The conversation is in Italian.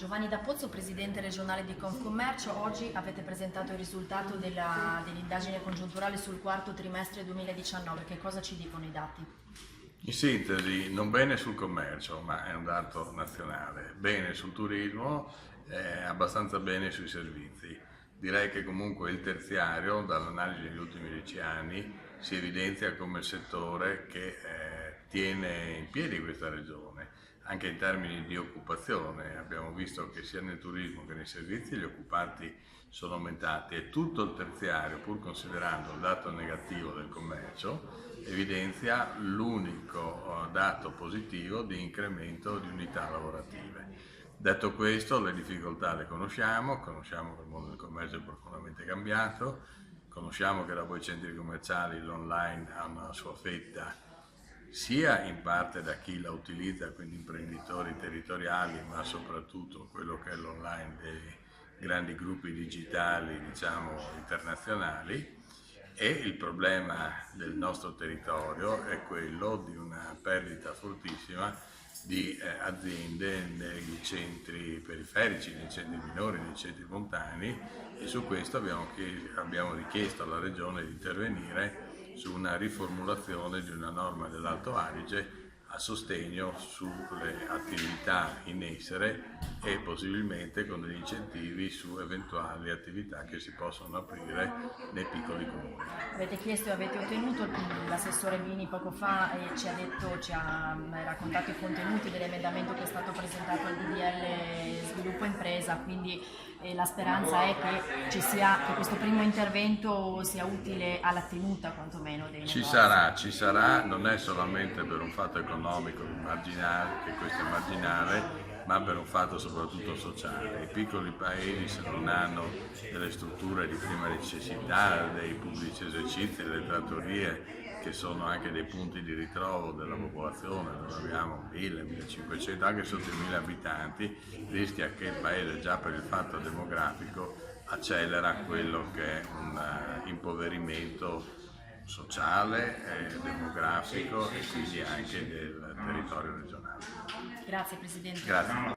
Giovanni D'Appozzo, presidente regionale di Confcommercio. Oggi avete presentato il risultato dell'indagine congiunturale sul quarto trimestre 2019. Che cosa ci dicono i dati? In sintesi, non bene sul commercio, ma è un dato nazionale, bene sul turismo, abbastanza bene sui servizi. Direi che comunque il terziario, dall'analisi degli ultimi 10 anni, si evidenzia come il settore che tiene in piedi questa regione, anche in termini di occupazione. Abbiamo visto che sia nel turismo che nei servizi gli occupati sono aumentati e tutto il terziario, pur considerando il dato negativo del commercio, evidenzia l'unico dato positivo di incremento di unità lavorative. Detto questo, le difficoltà le conosciamo che il mondo del commercio è profondamente cambiato, conosciamo che dopo i centri commerciali l'online ha una sua fetta sia in parte da chi la utilizza, quindi imprenditori territoriali, ma soprattutto quello che è l'online dei grandi gruppi digitali, diciamo, internazionali. E il problema del nostro territorio è quello di una perdita fortissima di aziende nei centri periferici, nei centri minori, nei centri montani, e su questo abbiamo richiesto alla Regione di intervenire su una riformulazione di una norma dell'Alto Adige a sostegno sulle attività in essere e possibilmente con degli incentivi su eventuali attività che si possono aprire nei piccoli comuni. Avete chiesto e avete ottenuto, l'assessore Bini poco fa ci ha raccontato i contenuti dell'emendamento che è stato presentato al DDL Sviluppo Impresa, quindi la speranza è che che questo primo intervento sia utile alla tenuta quantomeno dei negozi. Ci sarà, non è solamente per un fatto economico marginale, che questo è marginale, ma per un fatto soprattutto sociale. I piccoli paesi, se non hanno delle strutture di prima necessità, dei pubblici esercizi, delle trattorie, che sono anche dei punti di ritrovo della popolazione, dove abbiamo 1000, 1500, anche sotto i 1000 abitanti, rischia che il paese, già per il fatto demografico, accelera quello che è un impoverimento sociale, demografico e quindi anche del territorio regionale. Grazie Presidente. Grazie.